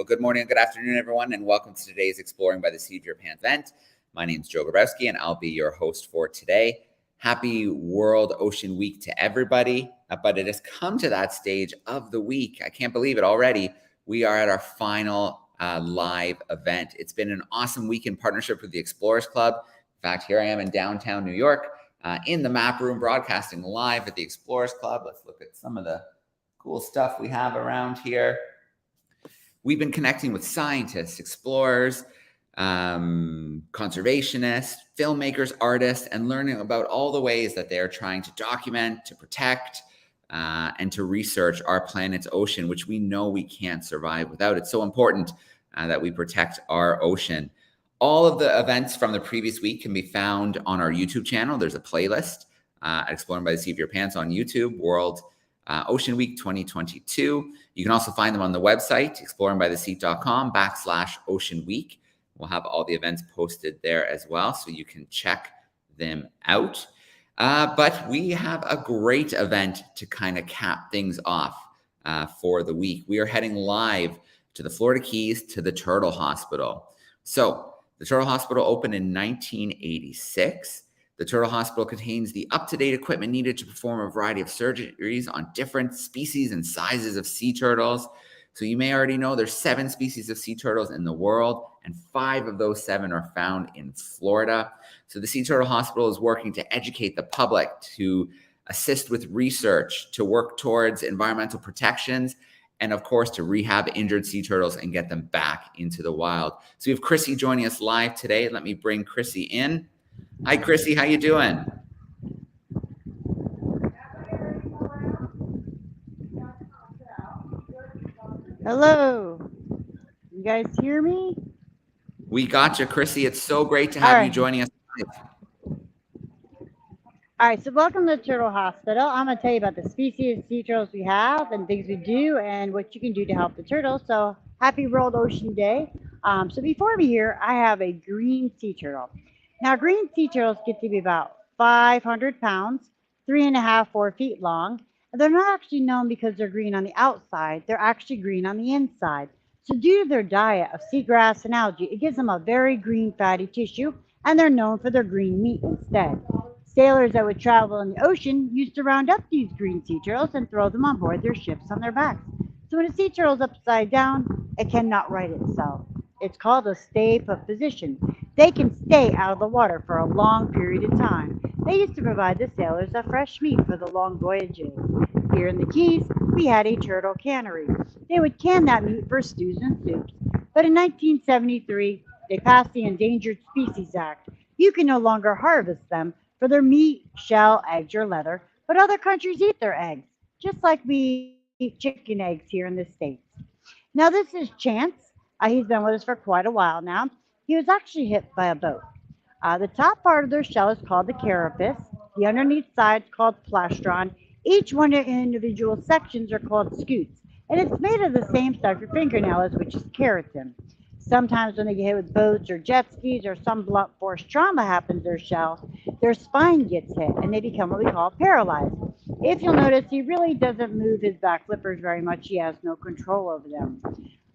Well, good morning and good afternoon, everyone, and welcome to today's Exploring by the Seat of Your Pants event. My name is Joe Grabowski, and I'll be your host for today. Happy World Ocean Week to everybody, but it has come to that stage of the week. I can't believe it already. We are at our final live event. It's been an awesome week in partnership with the Explorers Club. In fact, here I am in downtown New York in the map room broadcasting live at the Explorers Club. Let's look at some of the cool stuff we have around here. We've been connecting with scientists, explorers, conservationists, filmmakers, artists, and learning about all the ways that they're trying to document, to protect, and to research our planet's ocean, which we know we can't survive without. It's so important that we protect our ocean. All of the events from the previous week can be found on our YouTube channel. There's a playlist at Exploring by the Seat of Your Pants on YouTube, World Ocean Week 2022. You can also find them on the website, exploringbytheseat.com/Ocean Week. We'll have all the events posted there as well, so you can check them out. But we have a great event to kind of cap things off for the week. We are heading live to the Florida Keys to the Turtle Hospital. So the Turtle Hospital opened in 1986. The Turtle Hospital contains the up-to-date equipment needed to perform a variety of surgeries on different species and sizes of sea turtles. So you may already know there's 7 species of sea turtles in the world, and 5 of those 7 are found in Florida. So the Sea Turtle Hospital is working to educate the public, to assist with research, to work towards environmental protections, and of course to rehab injured sea turtles and get them back into the wild. So we have Chrissy joining us live today. Let me bring Chrissy in. Hi, Chrissy. How you doing? Hello. You guys hear me? We got you, Chrissy. It's so great to have you joining us. All right, so welcome to Turtle Hospital. I'm going to tell you about the species of sea turtles we have and things we do and what you can do to help the turtles. So happy World Ocean Day. So before me here, I have a green sea turtle. Now, green sea turtles get to be about 500 pounds, 3.5, 4 feet long. And they're not actually known because they're green on the outside. They're actually green on the inside. So due to their diet of seagrass and algae, it gives them a very green fatty tissue, and they're known for their green meat instead. Sailors that would travel in the ocean used to round up these green sea turtles and throw them on board their ships on their backs. So when a sea turtle is upside down, it cannot right itself. It's called a stay put position. They can stay out of the water for a long period of time. They used to provide the sailors a fresh meat for the long voyages. Here in the Keys, we had a turtle cannery. They would can that meat for stews and soups. But in 1973, they passed the Endangered Species Act. You can no longer harvest them for their meat, shell, eggs, or leather, but other countries eat their eggs, just like we eat chicken eggs here in the States. Now, this is Chance. He's been with us for quite a while now. He was actually hit by a boat. The top part of their shell is called the carapace. The underneath side is called plastron. Each one of the individual sections are called scutes. And it's made of the same stuff your fingernail is, which is keratin. Sometimes when they get hit with boats or jet skis or some blunt force trauma happens to their shell, their spine gets hit and they become what we call paralyzed. If you'll notice, he really doesn't move his back flippers very much. He has no control over them.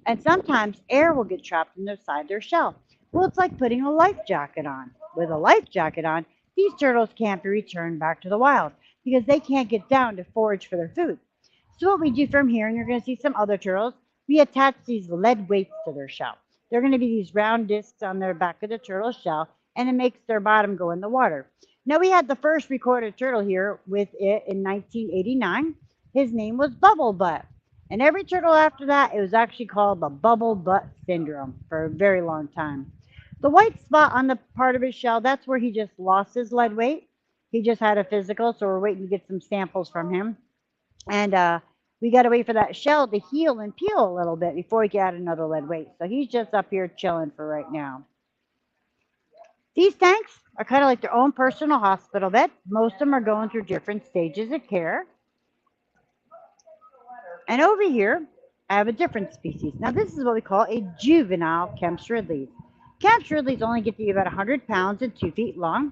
And sometimes air will get trapped inside their shell. Well, it's like putting a life jacket on. With a life jacket on, these turtles can't be returned back to the wild because they can't get down to forage for their food. So what we do from here, and you're going to see some other turtles, we attach these lead weights to their shell. They're going to be these round discs on their back of the turtle shell, and it makes their bottom go in the water. Now, we had the first recorded turtle here with it in 1989. His name was Bubble Butt. And every turtle after that, it was actually called the Bubble Butt Syndrome for a very long time. The white spot on the part of his shell, that's where he just lost his lead weight. He just had a physical, so we're waiting to get some samples from him. And we got to wait for that shell to heal and peel a little bit before we can add another lead weight. So he's just up here chilling for right now. These tanks are kind of like their own personal hospital bed. Most of them are going through different stages of care. And over here, I have a different species. Now, this is what we call a juvenile Kemp's Ridleys. Kemp's Ridleys only get to be about 100 pounds and 2 feet long.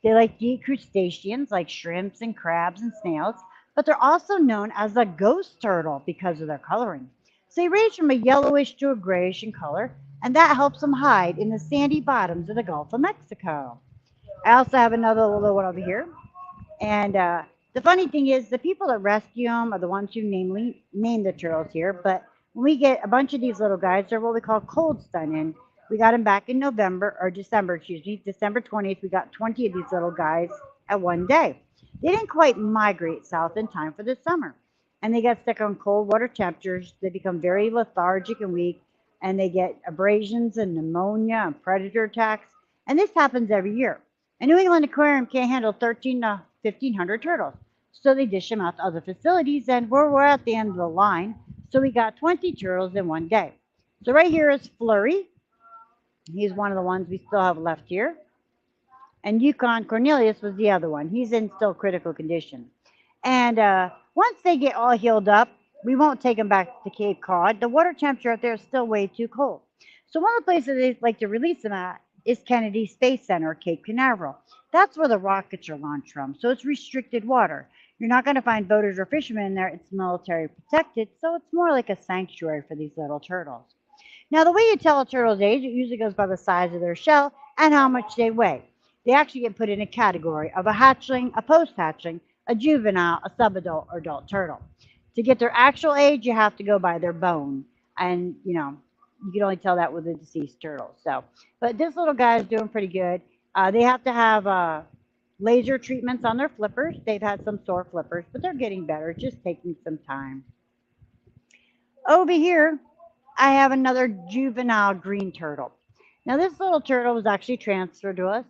They like to eat crustaceans like shrimps and crabs and snails, but they're also known as the ghost turtle because of their coloring. So they range from a yellowish to a grayish in color, and that helps them hide in the sandy bottoms of the Gulf of Mexico. I also have another little one over here. And the funny thing is, the people that rescue them are the ones who name the turtles here. But when we get a bunch of these little guys, they're what we call cold stun. And we got them back in November, or December, excuse me, December 20th. We got 20 of these little guys at one day. They didn't quite migrate south in time for the summer. And they got stuck on cold water temperatures. They become very lethargic and weak. And they get abrasions and pneumonia and predator attacks. And this happens every year. A New England aquarium can't handle 13 to 1,500 turtles. So they dish them out to other facilities, and we're at the end of the line. So we got 20 turtles in one day. So right here is Flurry. He's one of the ones we still have left here. And Yukon Cornelius was the other one. He's in still critical condition. And once they get all healed up, we won't take them back to Cape Cod. The water temperature out there is still way too cold. So one of the places they like to release them at is Kennedy Space Center, Cape Canaveral. That's where the rockets are launched from. So it's restricted water. You're not going to find boaters or fishermen in there. It's military protected. So it's more like a sanctuary for these little turtles. Now, the way you tell a turtle's age, it usually goes by the size of their shell and how much they weigh. They actually get put in a category of a hatchling, a post-hatchling, a juvenile, a subadult, or adult turtle. To get their actual age, you have to go by their bone. And, you can only tell that with a deceased turtle. So, but this little guy is doing pretty good. They have to have laser treatments on their flippers. They've had some sore flippers, but they're getting better. It's just taking some time. Over here, I have another juvenile green turtle. Now, this little turtle was actually transferred to us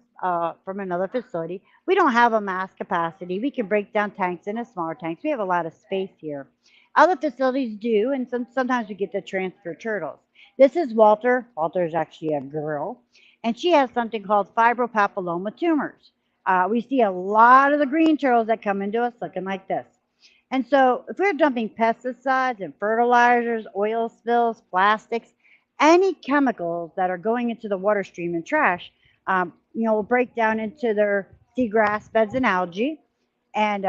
from another facility. We don't have a mass capacity. We can break down tanks into smaller tanks. We have a lot of space here. Other facilities do, and sometimes we get to transfer turtles. This is Walter. Walter is actually a girl, and she has something called Fibropapilloma Tumors. We see a lot of the green turtles that come into us looking like this. And so if we're dumping pesticides and fertilizers, oil spills, plastics, any chemicals that are going into the water stream and trash, will break down into their seagrass beds and algae, and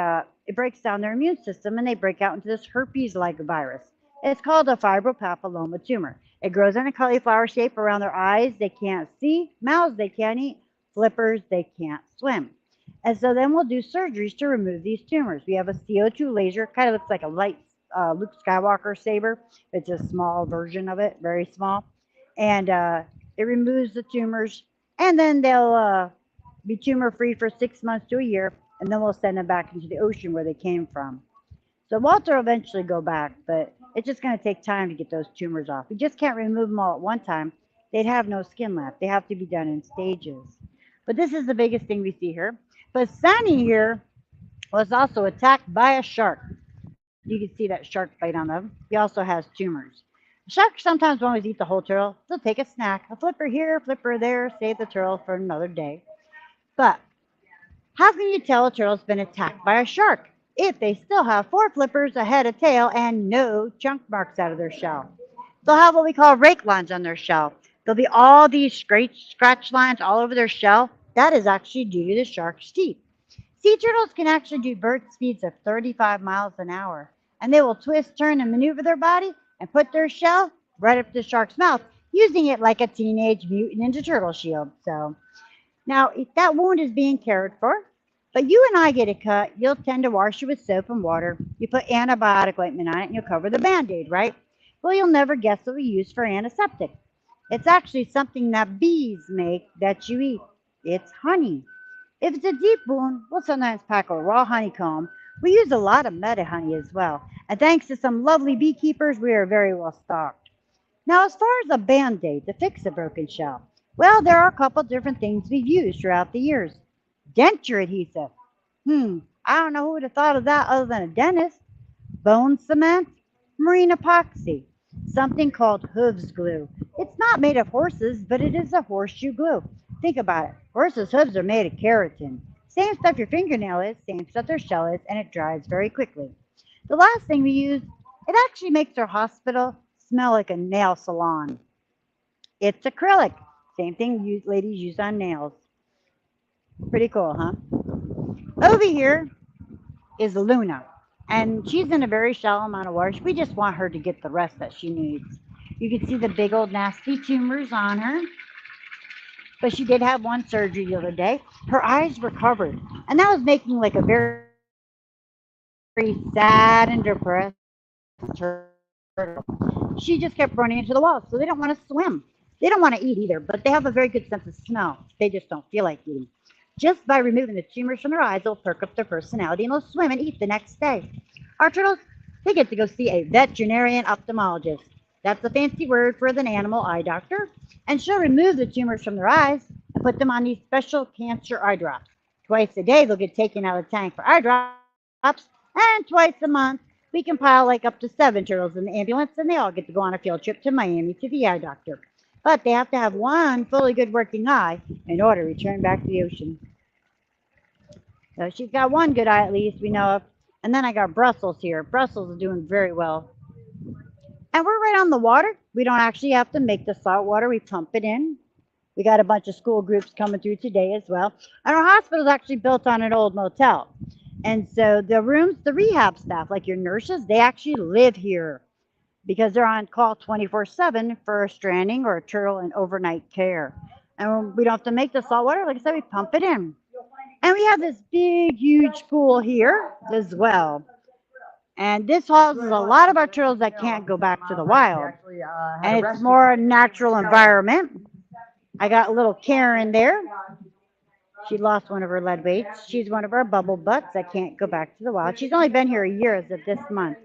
it breaks down their immune system, and they break out into this herpes-like virus. It's called a fibropapilloma tumor. It grows in a cauliflower shape around their eyes. They can't see, mouths they can't eat, flippers they can't swim. And so then we'll do surgeries to remove these tumors. We have a CO2 laser, kind of looks like a light Luke Skywalker saber. It's a small version of it, very small. And it removes the tumors, and then they'll be tumor-free for 6 months to a year, and then we'll send them back into the ocean where they came from. So Walter will eventually go back, but it's just going to take time to get those tumors off. We just can't remove them all at one time. They'd have no skin left. They have to be done in stages. But this is the biggest thing we see here. But Sunny here was also attacked by a shark. You can see that shark bite on them. He also has tumors. Sharks sometimes won't always eat the whole turtle. They'll take a snack, a flipper here, flipper there, save the turtle for another day. But how can you tell a turtle's been attacked by a shark if they still have 4 flippers, a head, a tail, and no chunk marks out of their shell? They'll have what we call rake lines on their shell. There'll be all these scratch lines all over their shell. That is actually due to the shark's teeth. Sea turtles can actually do burst speeds of 35 miles an hour, and they will twist, turn, and maneuver their body and put their shell right up the shark's mouth, using it like a Teenage Mutant Ninja Turtle shield. So now, if that wound is being cared for, but you and I get a cut, you'll tend to wash it with soap and water. You put antibiotic ointment on it, and you'll cover the Band-Aid, right? Well, you'll never guess what we use for antiseptic. It's actually something that bees make that you eat. It's honey. If it's a deep wound, we'll sometimes pack a raw honeycomb. We use a lot of meta honey as well. And thanks to some lovely beekeepers, we are very well stocked. Now, as far as a Band-Aid to fix a broken shell, well, there are a couple different things we've used throughout the years. Denture adhesive. I don't know who would have thought of that other than a dentist. Bone cement, marine epoxy, something called Hooves Glue. It's not made of horses, but it is a horseshoe glue. Think about it. Horses' hooves are made of keratin. Same stuff your fingernail is, same stuff their shell is, and it dries very quickly. The last thing we use, it actually makes our hospital smell like a nail salon. It's acrylic. Same thing ladies use on nails. Pretty cool, huh? Over here is Luna. And she's in a very shallow amount of water. We just want her to get the rest that she needs. You can see the big old nasty tumors on her. But she did have one surgery the other day. Her eyes were covered. And that was making like a very sad and depressed turtle. She just kept running into the wall. So they don't want to swim. They don't want to eat either, but they have a very good sense of smell. They just don't feel like eating. Just by removing the tumors from their eyes, they'll perk up their personality and they'll swim and eat the next day. Our turtles, they get to go see a veterinarian ophthalmologist. That's a fancy word for an animal eye doctor. And she'll remove the tumors from their eyes and put them on these special cancer eye drops. Twice a day, they'll get taken out of the tank for eye drops, and twice a month, we compile like up to 7 turtles in the ambulance, and they all get to go on a field trip to Miami to the eye doctor. But they have to have one fully good working eye in order to return back to the ocean. So she's got one good eye at least we know of. And then I got Brussels here. Brussels is doing very well. And we're right on the water. We don't actually have to make the salt water. We pump it in. We got a bunch of school groups coming through today as well. And our hospital is actually built on an old motel. And so the rooms, the rehab staff, like your nurses, they actually live here because they're on call 24/7 for a stranding or a turtle and overnight care. And we don't have to make the salt water. Like I said, we pump it in. And we have this big, huge pool here as well. And this houses a lot of our turtles that can't go back to the wild. And it's more a natural environment. I got a little Karen there. She lost one of her lead weights. She's one of our bubble butts that can't go back to the wild. She's only been here a year as of this month.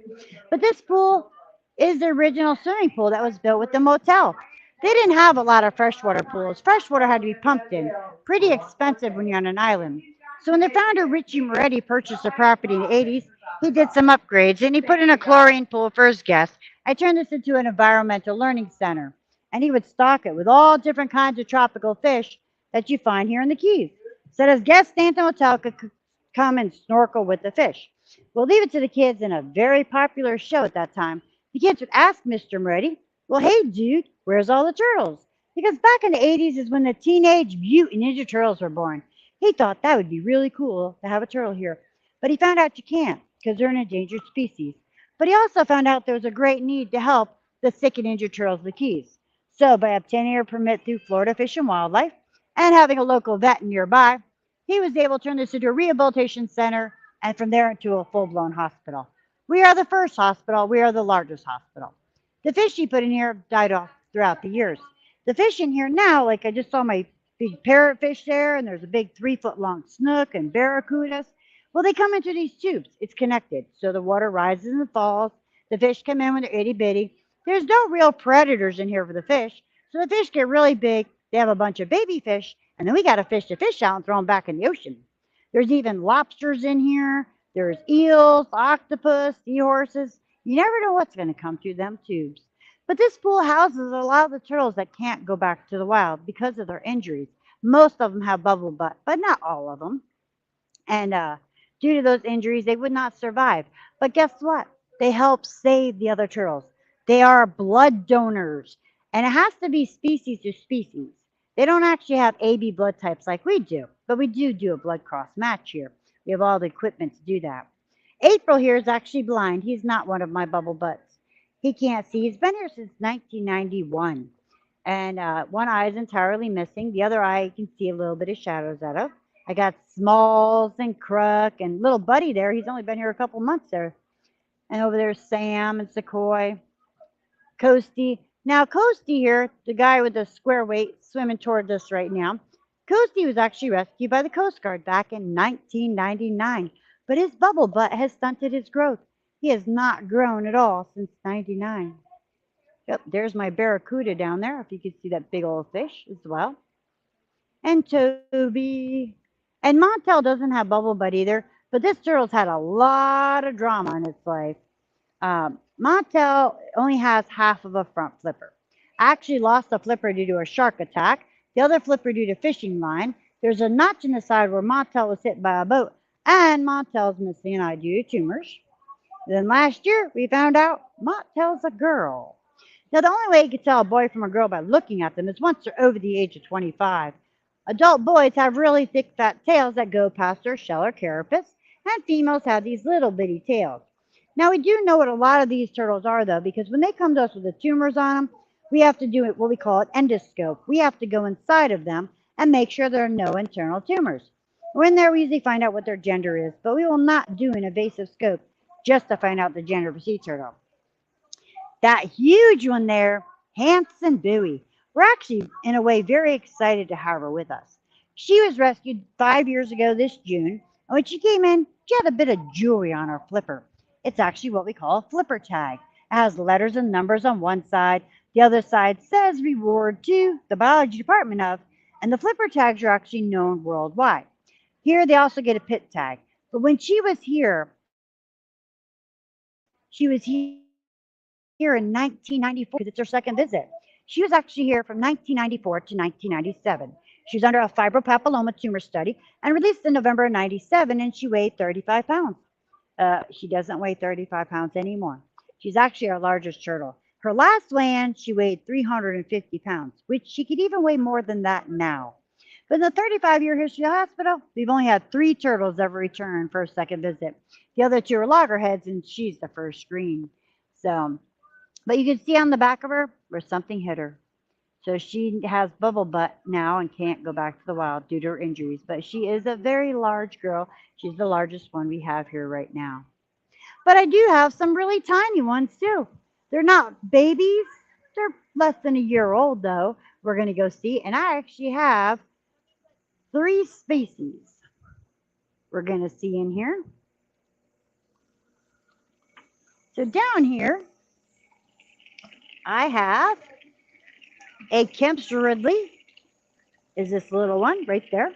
But this pool is the original swimming pool that was built with the motel. They didn't have a lot of freshwater pools. Freshwater had to be pumped in. Pretty expensive when you're on an island. So when the founder Richie Moretti purchased the property in the 80s, he did some upgrades and he put in a chlorine pool for his guests. I turned this into an environmental learning center. And he would stock it with all different kinds of tropical fish that you find here in the Keys. So that his guests staying at the hotel could come and snorkel with the fish. We'll leave it to the kids in a very popular show at that time. The kids would ask Mr. Moretti, well, hey, dude, where's all the turtles? Because back in the 80s is when the Teenage Mutant Ninja Turtles were born. He thought that would be really cool to have a turtle here. But he found out you can't because they're an endangered species. But he also found out there was a great need to help the sick and injured turtles of the Keys. So by obtaining a permit through Florida Fish and Wildlife and having a local vet nearby, he was able to turn this into a rehabilitation center and from there into a full-blown hospital. We are the first hospital. We are the largest hospital. The fish he put in here died off throughout the years. The fish in here now, like I just saw my big parrotfish there, and there's a big 3-foot long snook and barracudas. Well, they come into these tubes. It's connected. So the water rises and falls. The fish come in when they're itty bitty. There's no real predators in here for the fish. So the fish get really big. They have a bunch of baby fish, and then we got to fish the fish out and throw them back in the ocean. There's even lobsters in here. There's eels, octopus, seahorses. You never know what's going to come through them tubes. But this pool houses a lot of the turtles that can't go back to the wild because of their injuries. Most of them have bubble butt, but not all of them. And due to those injuries, they would not survive. But guess what? They help save the other turtles. They are blood donors, and it has to be species to species. They don't actually have AB blood types like we do, but we do a blood cross match here. We have all the equipment to do that. April here is actually blind. He's not one of my bubble butts. He can't see. He's been here since 1991. And one eye is entirely missing. The other eye you can see a little bit of shadows out of. I got Smalls and Crook and little Buddy there. He's only been here a couple months there. And over there's Sam and Sequoia. Coasty. Now, Coasty here, the guy with the square weight swimming towards us right now, Coasty was actually rescued by the Coast Guard back in 1999, but his bubble butt has stunted his growth. He has not grown at all since 99. Yep, there's my barracuda down there, if you could see that big old fish as well. And Toby. And Montel doesn't have bubble butt either, but this turtle's had a lot of drama in its life. Montel only has half of a front flipper. I actually lost a flipper due to a shark attack, the other flipper due to fishing line. There's a notch in the side where Montel was hit by a boat, and Montel's missing an eye due to tumors. Then last year, we found out Montel's a girl. Now, the only way you can tell a boy from a girl by looking at them is once they're over the age of 25. Adult boys have really thick, fat tails that go past their shell or carapace, and females have these little bitty tails. Now, we do know what a lot of these turtles are, though, because when they come to us with the tumors on them, we have to do what we call an endoscope. We have to go inside of them and make sure there are no internal tumors. When there, we usually find out what their gender is, but we will not do an invasive scope just to find out the gender of a sea turtle. That huge one there, Hanson Bowie. We're actually, in a way, very excited to have her with us. She was rescued 5 years ago this June, and when she came in, she had a bit of jewelry on her flipper. It's actually what we call a flipper tag. It has letters and numbers on one side. The other side says reward to the biology department of, and the flipper tags are actually known worldwide. Here, they also get a pit tag. But when she was here, she was here in 1994 because it's her second visit. She was actually here from 1994 to 1997. She was under a Fibropapilloma tumor study and released in November of 97, and she weighed 35 pounds. She doesn't weigh 35 pounds anymore. She's actually our largest turtle. Her last weigh-in, she weighed 350 pounds, which she could even weigh more than that now. But in the 35-year history of the hospital, we've only had 3 turtles ever return for a second visit. The other 2 are loggerheads, and she's the first screen. So, but you can see on the back of her where something hit her. So she has bubble butt now and can't go back to the wild due to her injuries. But she is a very large girl. She's the largest one we have here right now. But I do have some really tiny ones too. They're not babies. They're less than a year old though. We're going to go see. And I actually have 3 species we're going to see in here. So down here, I have a Kemp's Ridley, is this little one right there.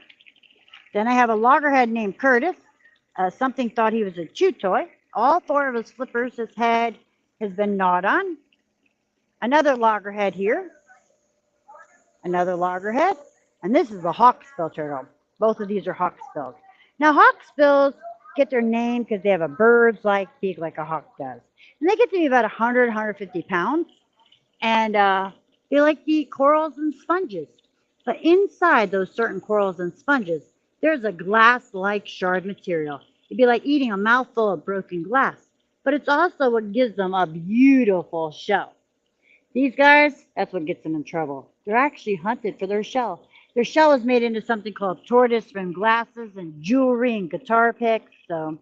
Then I have a loggerhead named Curtis. Something thought he was a chew toy. All 4 of his flippers, his head has been gnawed on. Another loggerhead here. Another loggerhead. And this is a Hawksville Turtle. Both of these are Hawksbills. Now, Hawksbills get their name because they have a bird's-like beak like a hawk does. And they get to be about 100, 150 pounds. And they like to eat corals and sponges. But inside those certain corals and sponges, there's a glass-like shard material. It'd be like eating a mouthful of broken glass. But it's also what gives them a beautiful shell. These guys, that's what gets them in trouble. They're actually hunted for their shell. Their shell is made into something called tortoise rim glasses and jewelry and guitar picks. So,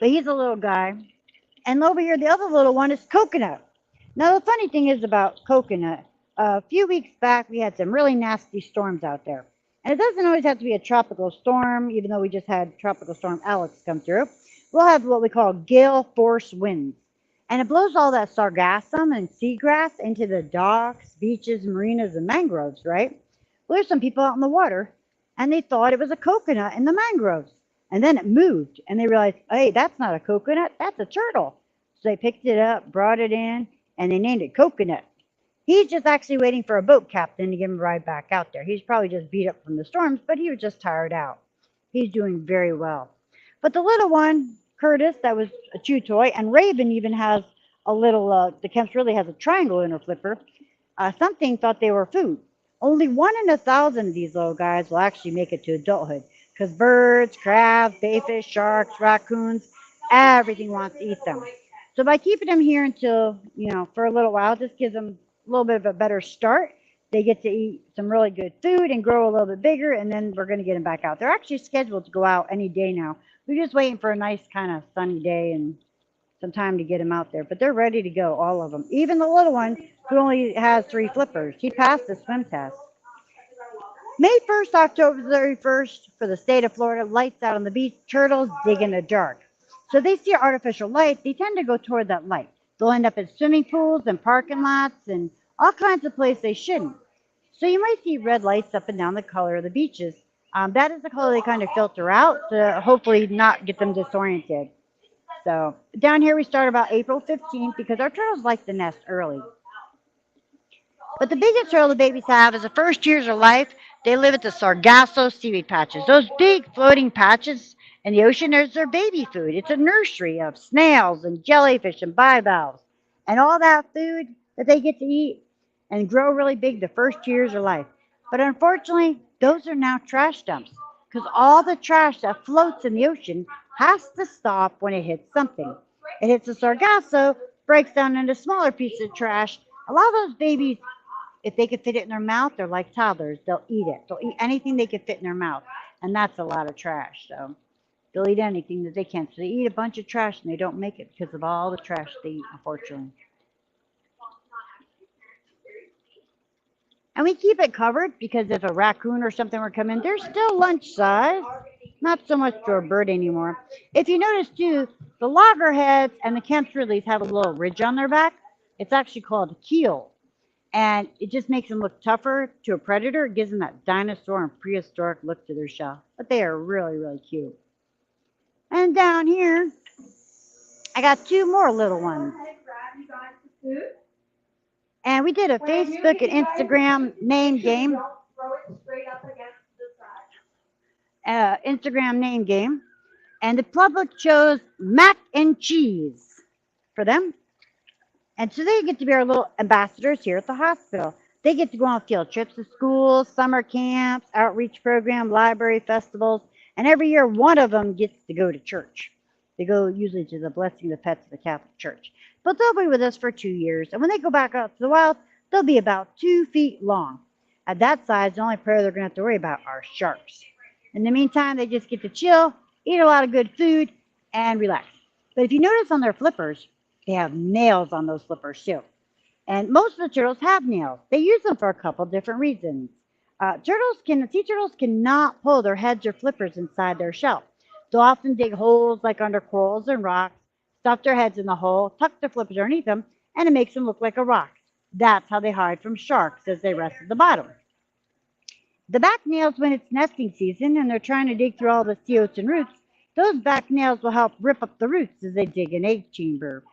but he's a little guy. And over here, the other little one is Coconut. Now, the funny thing is about Coconut, a few weeks back, we had some really nasty storms out there. And it doesn't always have to be a tropical storm, even though we just had Tropical Storm Alex come through. We'll have what we call gale force winds. And it blows all that sargassum and seagrass into the docks, beaches, marinas, and mangroves, right? Well, there's some people out in the water, and they thought it was a coconut in the mangroves. And then it moved, and they realized, hey, that's not a coconut, that's a turtle. So they picked it up, brought it in, and they named it Coconut. He's just actually waiting for a boat captain to give him a ride back out there. He's probably just beat up from the storms, but he was just tired out. He's doing very well. But the little one, Curtis, that was a chew toy, and Raven even has a little, the Kemp's really has a triangle in her flipper. Something thought they were food. Only 1 in 1,000 of these little guys will actually make it to adulthood because birds, crabs, bayfish, sharks, raccoons, everything wants to eat them. So by keeping them here until, for a little while, just gives them a little bit of a better start. They get to eat some really good food and grow a little bit bigger, and then we're going to get them back out. They're actually scheduled to go out any day now. We're just waiting for a nice kind of sunny day and some time to get them out there. But they're ready to go, all of them. Even the little one who only has 3 flippers. He passed the swim test. May 1st, October 31st, for the state of Florida, lights out on the beach, turtles dig in the dark. So they see artificial light, they tend to go toward that light. They'll end up in swimming pools and parking lots and all kinds of places they shouldn't. So you might see red lights up and down the color of the beaches. That is the color they kind of filter out to hopefully not get them disoriented. So down here we start about April 15th because our turtles like to nest early. But the biggest turtle the babies have is the first years of life, they live at the Sargasso seaweed patches. Those big floating patches in the ocean, there's their baby food. It's a nursery of snails and jellyfish and bivalves and all that food that they get to eat and grow really big the first years of life. But unfortunately, those are now trash dumps because all the trash that floats in the ocean has to stop when it hits something. It hits a sargasso, breaks down into smaller pieces of trash. A lot of those babies, if they can fit it in their mouth, they're like toddlers. They'll eat it. They'll eat anything they can fit in their mouth. And that's a lot of trash. So they'll eat anything that they can. So they eat a bunch of trash and they don't make it because of all the trash they eat, unfortunately. And we keep it covered because if a raccoon or something were coming, they're still lunch size. Not so much for a bird anymore. If you notice too, the loggerheads and the Kemp's Ridleys have a little ridge on their back. It's actually called a keel. And it just makes them look tougher to a predator. It gives them that dinosaur and prehistoric look to their shell. But they are really, really cute. And down here, I got two more little ones. And we did a Facebook and Instagram name game. Instagram name game. And the public chose mac and cheese for them. And so they get to be our little ambassadors here at the hospital. They get to go on field trips to schools, summer camps, outreach program, library festivals, and every year one of them gets to go to church. They go usually to the Blessing of the Pets of the Catholic Church. But they'll be with us for 2 years, and when they go back out to the wild, they'll be about 2 feet long. At that size, the only predator they're going to have to worry about are sharks. In the meantime, they just get to chill, eat a lot of good food, and relax. But if you notice on their flippers, they have nails on those flippers too. And most of the turtles have nails. They use them for a couple different reasons. Sea turtles cannot pull their heads or flippers inside their shell. They'll often dig holes like under corals and rocks, stuff their heads in the hole, tuck their flippers underneath them, and it makes them look like a rock. That's how they hide from sharks as they rest at the bottom. The back nails, when it's nesting season and they're trying to dig through all the sea oats and roots, those back nails will help rip up the roots as they dig an egg chamber.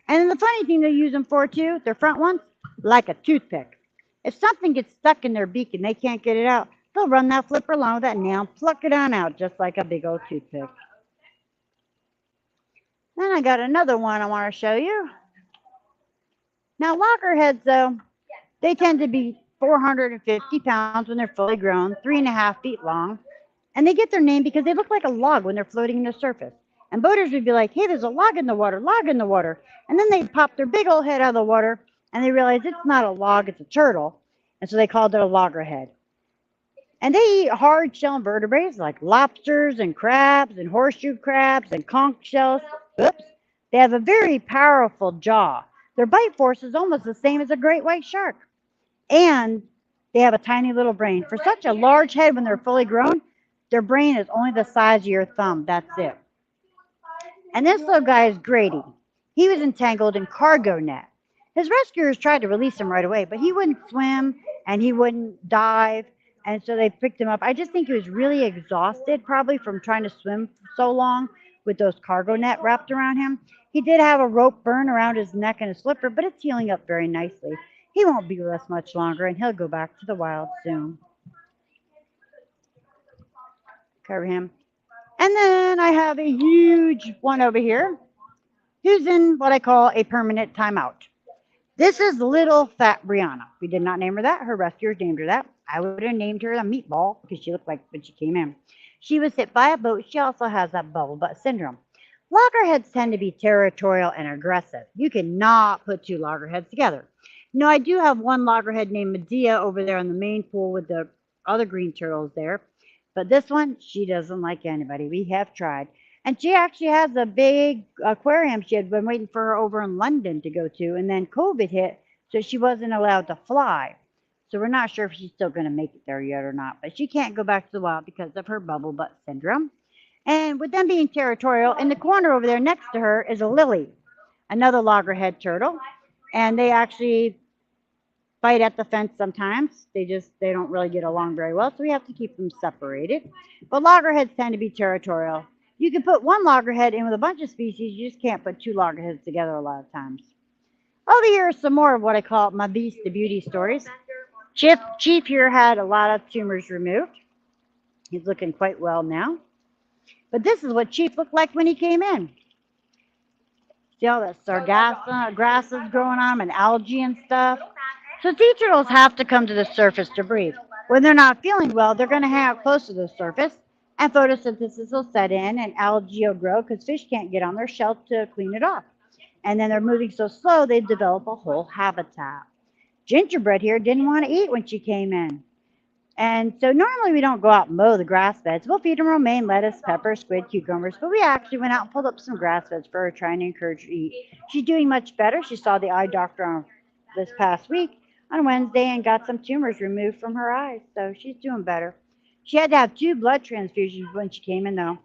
And then the funny thing they use them for too, their front ones, like a toothpick. If something gets stuck in their beak and they can't get it out, they'll run that flipper along with that nail and pluck it on out just like a big old toothpick. Then I got another one I want to show you. Now loggerheads though, they tend to be 450 pounds when they're fully grown, 3.5 feet long. And they get their name because they look like a log when they're floating in the surface. And boaters would be like, hey, there's a log in the water, log in the water. And then they'd pop their big old head out of the water and they realize it's not a log, it's a turtle. And so they called it a loggerhead. And they eat hard shell invertebrates like lobsters and crabs and horseshoe crabs and conch shells. Oops. They have a very powerful jaw. Their bite force is almost the same as a great white shark. And they have a tiny little brain. For such a large head when they're fully grown, their brain is only the size of your thumb. That's it. And this little guy is Grady. He was entangled in cargo net. His rescuers tried to release him right away, but he wouldn't swim and he wouldn't dive. And so they picked him up. I just think he was really exhausted, probably from trying to swim so long with those cargo net wrapped around him. He did have a rope burn around his neck and his flipper, but it's healing up very nicely. He won't be with us much longer, and he'll go back to the wild soon. Cover him. And then I have a huge one over here who's in what I call a permanent timeout. This is little fat Brianna. We did not name her that. Her rescuers named her that. I would have named her a meatball because she looked like when she came in. She was hit by a boat. She also has that bubble butt syndrome. Loggerheads tend to be territorial and aggressive. You cannot put two loggerheads together. No, I do have one loggerhead named Medea over there in the main pool with the other green turtles there. But this one, she doesn't like anybody. We have tried. And she actually has a big aquarium she had been waiting for her over in London to go to. And then COVID hit, so she wasn't allowed to fly. So we're not sure if she's still going to make it there yet or not. But she can't go back to the wild because of her bubble butt syndrome. And with them being territorial, in the corner over there next to her is a Lily, another loggerhead turtle. And they actually fight at the fence sometimes. They don't really get along very well, so we have to keep them separated. But loggerheads tend to be territorial. You can put one loggerhead in with a bunch of species. You just can't put two loggerheads together a lot of times. Over here are some more of what I call my Beast to Beauty stories. Chief here had a lot of tumors removed. He's looking quite well now. But this is what Chief looked like when he came in. See all that sargasso grasses growing on him and algae and stuff. So sea turtles have to come to the surface to breathe. When they're not feeling well, they're going to hang out close to the surface, and photosynthesis will set in, and algae will grow because fish can't get on their shell to clean it off. And then they're moving so slow, they develop a whole habitat. Gingerbread here didn't want to eat when she came in. And so normally we don't go out and mow the grass beds. We'll feed them romaine, lettuce, pepper, squid, cucumbers. But we actually went out and pulled up some grass beds for her, trying to encourage her to eat. She's doing much better. She saw the eye doctor on this past week on Wednesday and got some tumors removed from her eyes. So she's doing better. She had to have 2 blood transfusions when she came in, though.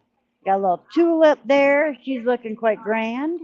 Got a little tulip there. She's looking quite grand.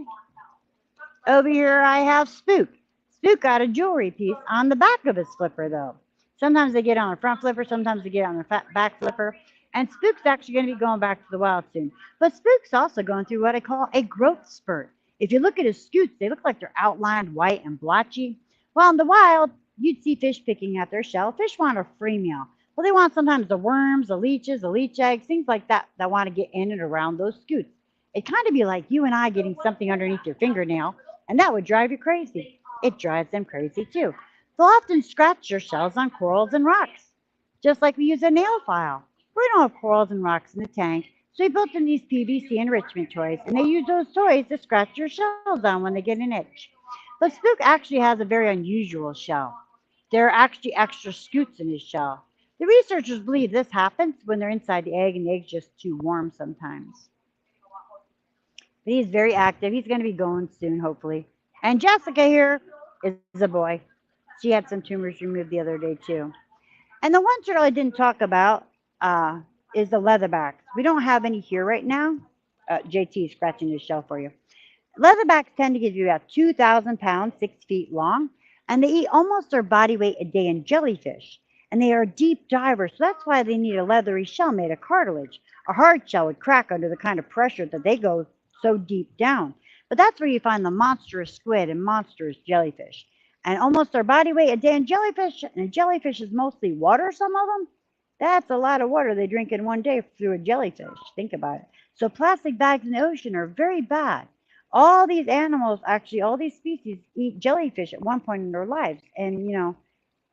Over here I have Spook. Spook got a jewelry piece on the back of his flipper, though. Sometimes they get on the front flipper, sometimes they get on the back flipper. And Spook's actually going to be going back to the wild soon. But Spook's also going through what I call a growth spurt. If you look at his scutes, they look like they're outlined white and blotchy. Well, in the wild, you'd see fish picking at their shell. Fish want a free meal. Well, they want sometimes the worms, the leeches, the leech eggs, things like that that want to get in and around those scutes. It kind of be like you and I getting something underneath your fingernail, and that would drive you crazy. It drives them crazy too. They'll often scratch their shells on corals and rocks, just like we use a nail file. We don't have corals and rocks in the tank, so we built them these PVC enrichment toys, and they use those toys to scratch their shells on when they get an itch. But Spook actually has a very unusual shell. There are actually extra scutes in his shell. The researchers believe this happens when they're inside the egg and the egg's just too warm sometimes. But he's very active. He's going to be going soon, hopefully. And Jessica here is a boy. She had some tumors removed the other day, too. And the one turtle I didn't talk about is the leatherbacks. We don't have any here right now. JT is scratching his shell for you. Leatherbacks tend to give you about 2,000 pounds, 6 feet long, and they eat almost their body weight a day in jellyfish. And they are deep divers, so that's why they need a leathery shell made of cartilage. A hard shell would crack under the kind of pressure that they go so deep down. But that's where you find the monstrous squid and monstrous jellyfish. And almost their body weight a day in jellyfish, and a jellyfish is mostly water, some of them. That's a lot of water they drink in one day through a jellyfish. Think about it. So plastic bags in the ocean are very bad. All these animals, actually, all these species eat jellyfish at one point in their lives. And,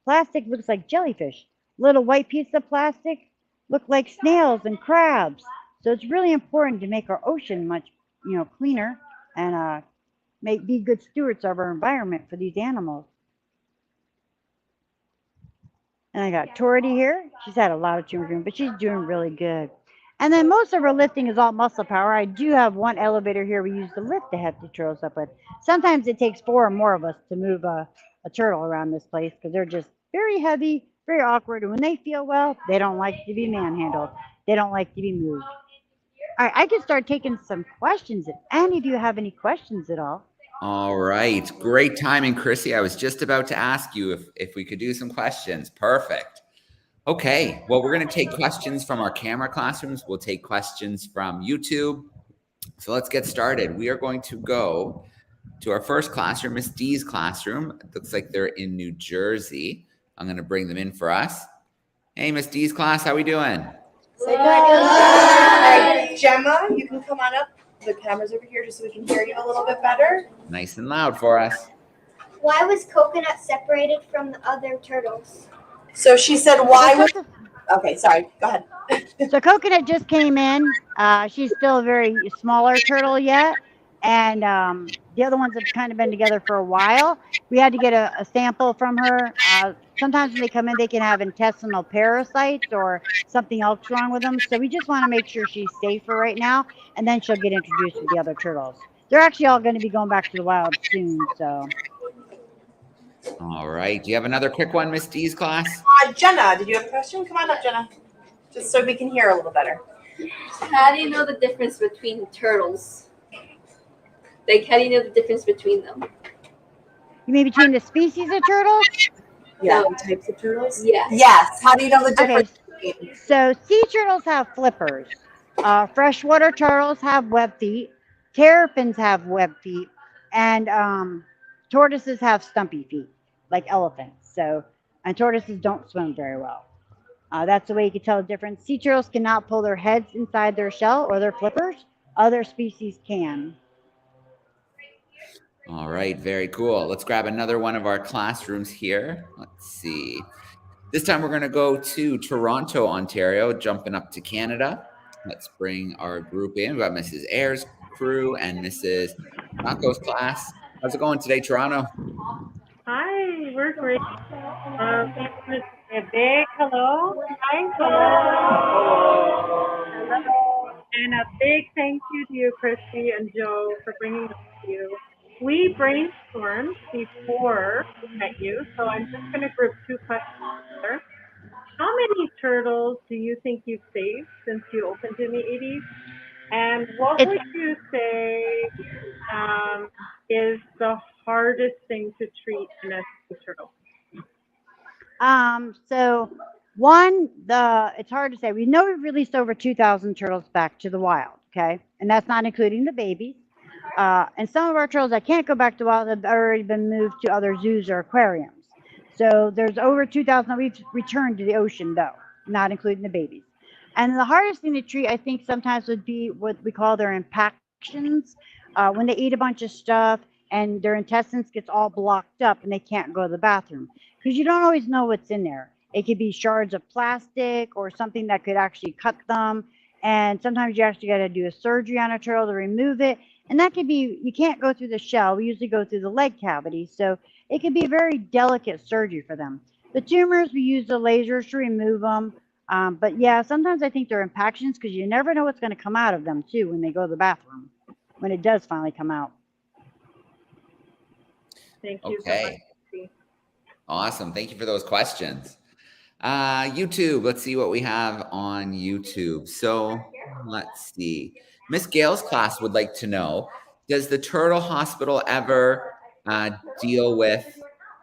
plastic looks like jellyfish. Little white pieces of plastic look like snails and crabs. So it's really important to make our ocean much, cleaner and be good stewards of our environment for these animals. And I got Torty here. She's had a lot of tumor, but she's doing really good. And then most of her lifting is all muscle power. I do have one elevator here we use to lift the hefty turtles up with. Sometimes it takes 4 or more of us to move a turtle around this place because they're just very heavy, very awkward. And when they feel well, they don't like to be manhandled. They don't like to be moved. All right, I can start taking some questions if any of you have any questions at all. All right. Great timing, Chrissy. I was just about to ask you if we could do some questions. Perfect. Okay. Well, we're going to take questions from our camera classrooms. We'll take questions from YouTube. So let's get started. We are going to go to our first classroom, Miss D's classroom. It looks like they're in New Jersey. I'm going to bring them in for us. Hey, Miss D's class, how we doing? Say good. All right, Gemma, you can come on up. The camera's over here just so we can hear you a little bit better. Nice and loud for us. Why was Coconut separated from the other turtles? So she said, why was... Okay, sorry. Go ahead. So Coconut just came in. She's still a very smaller turtle yet. And the other ones have kind of been together for a while. We had to get a sample from her. Sometimes when they come in, they can have intestinal parasites or something else wrong with them. So we just want to make sure she's safe for right now. And then she'll get introduced to the other turtles. They're actually all going to be going back to the wild soon. So. All right. Do you have another quick one, Miss D's class? Jenna, did you have a question? Come on up, Jenna. Just so we can hear a little better. How do you know the difference between turtles? Like, how do you know the difference between them? You mean between the species of turtles? Yeah, types of turtles? Yeah. Yes. How do you know the difference? Okay. So sea turtles have flippers. Freshwater turtles have web feet. Terrapins have web feet. And tortoises have stumpy feet, like elephants. And tortoises don't swim very well. That's the way you can tell the difference. Sea turtles cannot pull their heads inside their shell or their flippers. Other species can. All right, very cool. Let's grab another one of our classrooms here. Let's see. This time we're going to go to Toronto, Ontario, jumping up to Canada. Let's bring our group in. We've got Mrs. Ayers' crew and Mrs. Nako's class. How's it going today, Toronto? Hi, we're great. We want to say a big hello. Hi, hello. Hello. And a big thank you to you, Christy and Joe, for bringing us to you. We brainstormed before we met you, so I'm just going to group two questions together. How many turtles do you think you've saved since you opened in the 80s? And what would you say is the hardest thing to treat in a turtle? So one, it's hard to say. We know we've released over 2,000 turtles back to the wild, okay? And that's not including the babies. And some of our turtles that can't go back to the wild have already been moved to other zoos or aquariums. So there's over 2,000 that we've returned to the ocean, though, not including the babies. And the hardest thing to treat, I think, sometimes would be what we call their impactions. When they eat a bunch of stuff and their intestines gets all blocked up and they can't go to the bathroom. Because you don't always know what's in there. It could be shards of plastic or something that could actually cut them. And sometimes you actually got to do a surgery on a turtle to remove it. And that could be, you can't go through the shell. We usually go through the leg cavity. So it can be a very delicate surgery for them. The tumors, we use the lasers to remove them. But yeah, sometimes I think they're impactions because you never know what's going to come out of them too when they go to the bathroom, when it does finally come out. Thank you Okay. so much. Awesome. Thank you for those questions. YouTube, let's see what we have on YouTube. So let's see. Miss Gale's class would like to know, does the Turtle Hospital ever deal with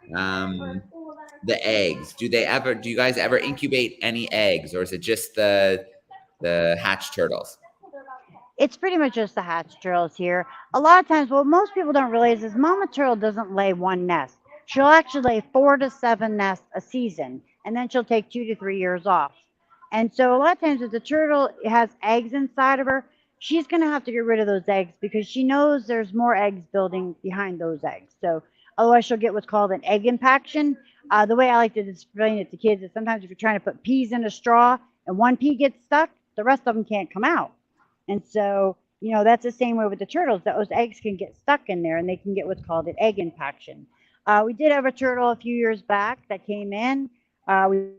the eggs? Do you guys ever incubate any eggs, or is it just the hatch turtles? It's pretty much just the hatch turtles here. A lot of times, what most people don't realize is mama turtle doesn't lay one nest. She'll actually lay 4 to 7 nests a season, and then she'll take 2 to 3 years off. And so a lot of times if the turtle has eggs inside of her, she's going to have to get rid of those eggs because she knows there's more eggs building behind those eggs. So otherwise she'll get what's called an egg impaction. The way I like to explain it to kids is sometimes if you're trying to put peas in a straw and one pea gets stuck, the rest of them can't come out. And so, you know, that's the same way with the turtles. Those eggs can get stuck in there and they can get what's called an egg impaction. We did have a turtle a few years back that came in. We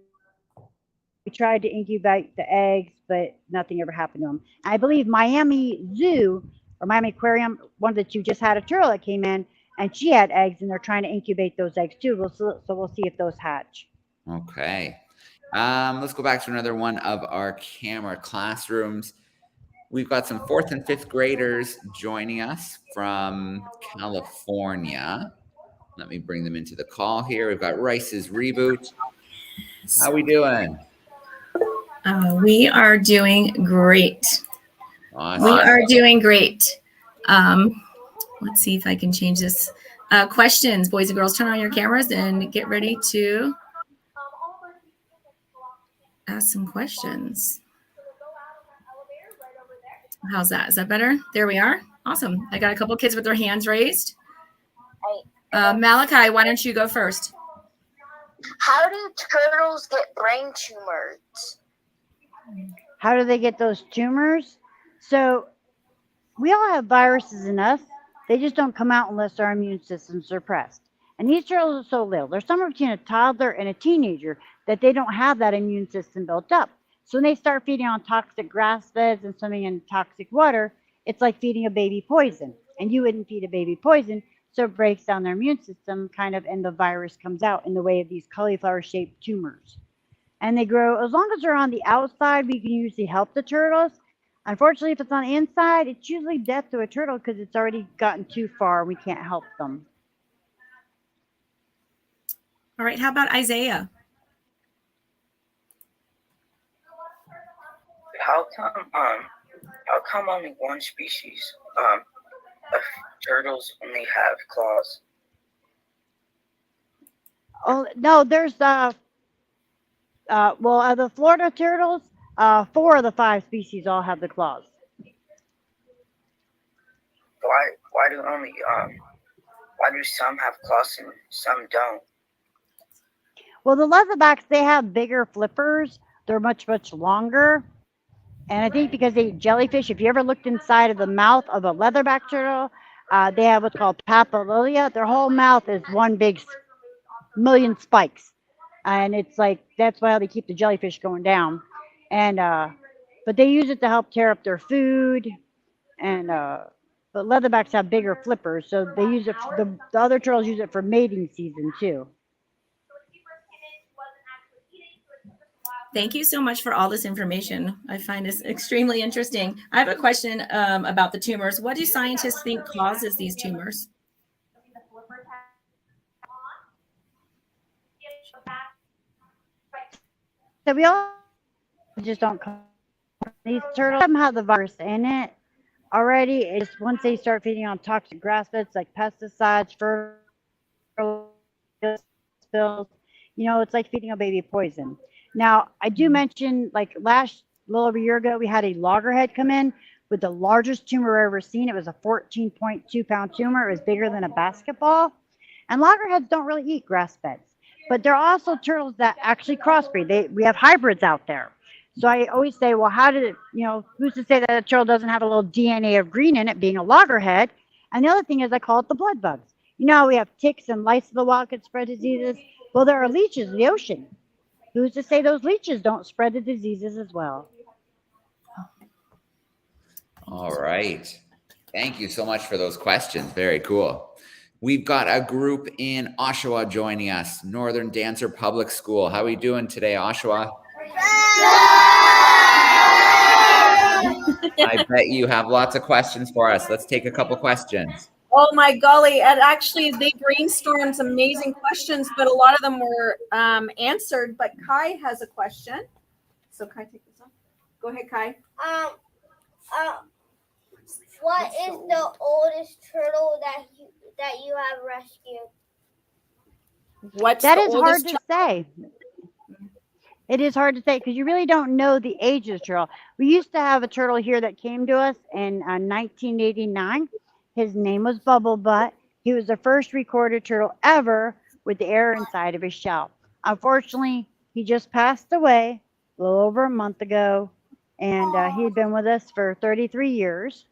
tried to incubate the eggs, but nothing ever happened to them. I believe Miami Zoo or Miami Aquarium, one of the two, just had a turtle that came in, and she had eggs, and they're trying to incubate those eggs too. So we'll see if those hatch. Okay. Let's go back to another one of our camera classrooms. We've got some 4th and 5th graders joining us from California. Let me bring them into the call here. We've got Rice's Reboot. How we doing? We are doing great. Awesome. We are doing great. Let's see if I can change this. Questions, boys and girls, turn on your cameras and get ready to ask some questions. How's that? Is that better? There we are. Awesome. I got a couple kids with their hands raised. Malachi, why don't you go first? How do turtles get brain tumors? How do they get those tumors? So we all have viruses in us. They just don't come out unless our immune system's suppressed. And these turtles are so little. They're somewhere between a toddler and a teenager that they don't have that immune system built up. So when they start feeding on toxic grass beds and swimming in toxic water, it's like feeding a baby poison. And you wouldn't feed a baby poison, so it breaks down their immune system kind of, and the virus comes out in the way of these cauliflower-shaped tumors. And they grow, as long as they're on the outside, we can usually help the turtles. Unfortunately, if it's on the inside, it's usually death to a turtle because it's already gotten too far and we can't help them. All right, how about Isaiah? How come only one species of turtles only have claws? Oh no, there's the Florida turtles, 4 of the 5 species all have the claws. Why do some have claws and some don't? Well, the leatherbacks, they have bigger flippers. They're much, much longer. And I think because they eat jellyfish, if you ever looked inside of the mouth of a leatherback turtle, they have what's called papillolia. Their whole mouth is one big million spikes. And it's like, that's why they keep the jellyfish going down. And, but they use it to help tear up their food. And, but leatherbacks have bigger flippers. So they use it, the other turtles use it for mating season too. Thank you so much for all this information. I find this extremely interesting. I have a question about the tumors. What do scientists think causes these tumors? So we all just don't call these turtles. Some have the virus in it already. It's once they start feeding on toxic grass feds like pesticides, fertilizer spills, it's like feeding a baby poison. Now, I do mention, like a little over a year ago, we had a loggerhead come in with the largest tumor I've ever seen. It was a 14.2-pound tumor. It was bigger than a basketball. And loggerheads don't really eat grass feds. But there are also turtles that actually crossbreed. We have hybrids out there. So I always say, well, how did it, who's to say that a turtle doesn't have a little DNA of green in it, being a loggerhead? And the other thing is I call it the blood bugs. You know how we have ticks and lice of the wild that spread diseases? Well, there are leeches in the ocean. Who's to say those leeches don't spread the diseases as well? All right. Thank you so much for those questions. Very cool. We've got a group in Oshawa joining us, Northern Dancer Public School. How are we doing today, Oshawa? I bet you have lots of questions for us. Let's take a couple questions. Oh my golly. And actually, they brainstormed some amazing questions, but a lot of them were answered. But Kai has a question. So Kai, take this off. Go ahead, Kai. What is the oldest turtle that you have rescued? That is hard to say. It is hard to say because you really don't know the age of the turtle. We used to have a turtle here that came to us in 1989. His name was Bubble Butt. He was the first recorded turtle ever with the air inside of his shell. Unfortunately, he just passed away a little over a month ago, and he had been with us for 33 years.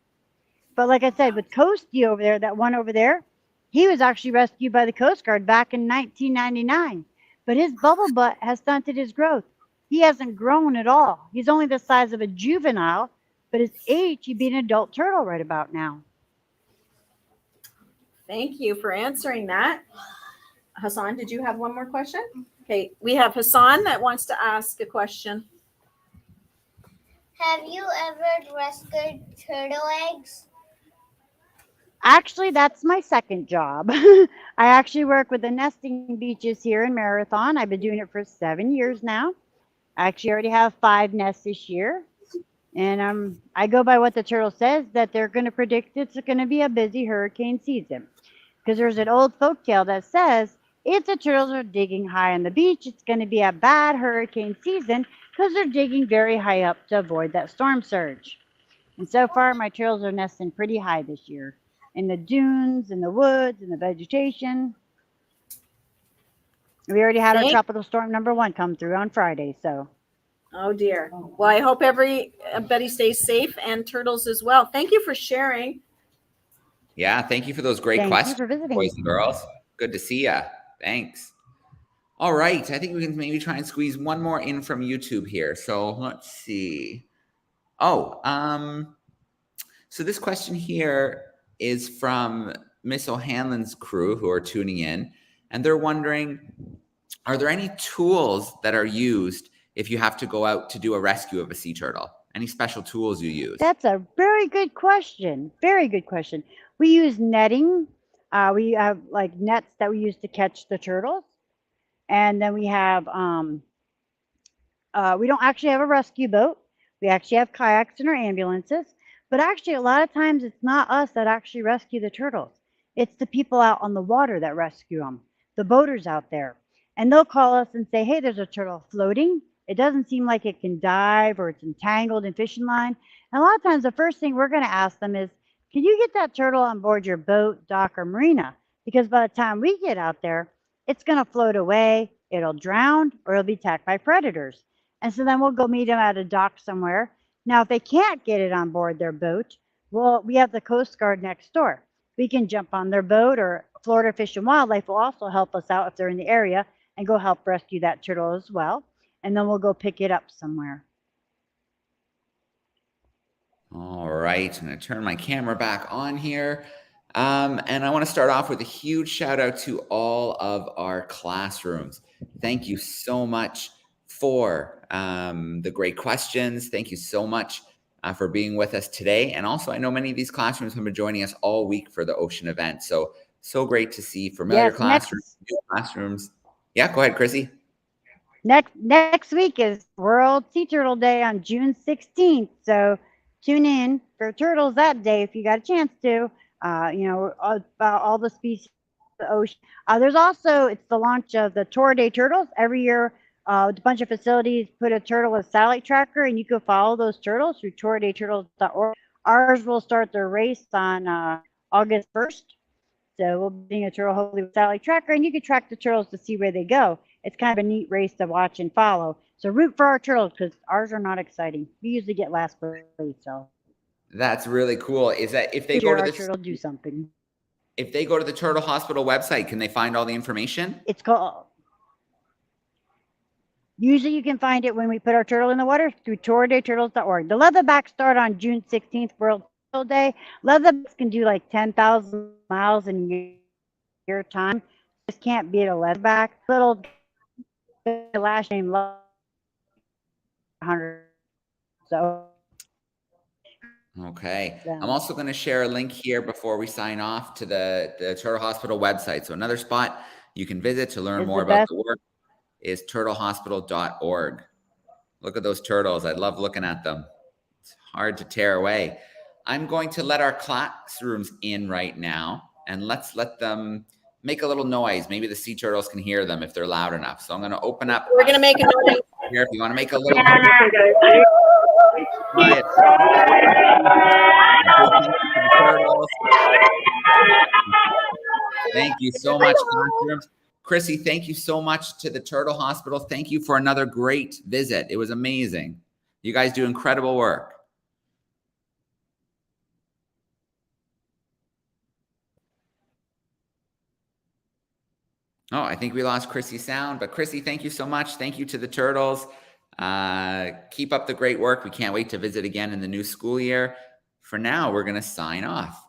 But like I said, with Coastie over there, that one over there, he was actually rescued by the Coast Guard back in 1999. But his bubble butt has stunted his growth. He hasn't grown at all. He's only the size of a juvenile, but his age, he'd be an adult turtle right about now. Thank you for answering that. Hassan, did you have one more question? Okay, we have Hassan that wants to ask a question. Have you ever rescued turtle eggs? Actually, that's my second job. I actually work with the nesting beaches here in Marathon. I've been doing it for 7 years now. I actually already have 5 nests this year. And I go by what the turtle says, that they're going to predict it's going to be a busy hurricane season. Because there's an old folktale that says, if the turtles are digging high on the beach, it's going to be a bad hurricane season because they're digging very high up to avoid that storm surge. And so far, my turtles are nesting pretty high this year. In the dunes, in the woods, in the vegetation. We already had our tropical storm number 1 come through on Friday, so. Oh dear. Well, I hope everybody stays safe and turtles as well. Thank you for sharing. Yeah, thank you for those great questions, for visiting. boys and girls. Good to see ya. Thanks. All right, I think we can maybe try and squeeze one more in from YouTube here. So let's see. Oh, so this question here is from Miss O'Hanlon's crew who are tuning in, and they're wondering, are there any tools that are used if you have to go out to do a rescue of a sea turtle? Any special tools you use? That's a very good question. Very good question. We use netting. We have like nets that we use to catch the turtles. And then we have, we don't actually have a rescue boat. We actually have kayaks in our ambulances. But actually, a lot of times it's not us that actually rescue the turtles. It's the people out on the water that rescue them, the boaters out there. And they'll call us and say, hey, there's a turtle floating. It doesn't seem like it can dive or it's entangled in fishing line. And a lot of times the first thing we're going to ask them is, can you get that turtle on board your boat, dock, or marina? Because by the time we get out there, it's going to float away. it'll drown, or it'll be attacked by predators. And so then we'll go meet them at a dock somewhere. Now, if they can't get it on board their boat, well, we have the Coast Guard next door. We can jump on their boat, or Florida Fish and Wildlife will also help us out if they're in the area and go help rescue that turtle as well. And then we'll go pick it up somewhere. All right, I'm going to turn my camera back on here. And I want to start off with a huge shout out to all of our classrooms. Thank you so much for the great questions. Thank you so much for being with us today. And also, I know many of these classrooms have been joining us all week for the ocean event. So great to see familiar classrooms, new classrooms. Yeah, go ahead, Chrissy. Next week is World Sea Turtle Day on June 16th. So tune in for turtles that day if you got a chance to. About all the species of the ocean. There's also, it's the launch of the Tour Day Turtles. Every year, a bunch of facilities put a turtle as satellite tracker, and you can follow those turtles through tourdayturtles.org. Ours will start their race on August 1st. So we'll be doing a turtle hopefully with satellite tracker, and you can track the turtles to see where they go. It's kind of a neat race to watch and follow. So root for our turtles, because ours are not exciting. We usually get last place, so. That's really cool. Is that if they go to the turtle do something? If they go to the Turtle Hospital website, can they find all the information? It's called. Usually you can find it when we put our turtle in the water through tourdayturtles.org. The leatherbacks start on June 16th, World Turtle Day. Leatherbacks can do like 10,000 miles in a year time. Just can't beat a leatherback. Little last name 100. So. Okay. I'm also going to share a link here before we sign off to the Turtle Hospital website. So another spot you can visit to learn more about the work is turtlehospital.org. Look at those turtles. I love looking at them. It's hard to tear away. I'm going to let our classrooms in right now, and let's let them make a little noise. Maybe the sea turtles can hear them if they're loud enough. So I'm going to open up. We're going to make a noise. Here, if you want to make a little Thank you so much, classrooms. Chrissy, thank you so much to the Turtle Hospital. Thank you for another great visit. It was amazing. You guys do incredible work. Oh, I think we lost Chrissy's sound, but Chrissy, thank you so much. Thank you to the turtles. Keep up the great work. We can't wait to visit again in the new school year. For now, we're going to sign off.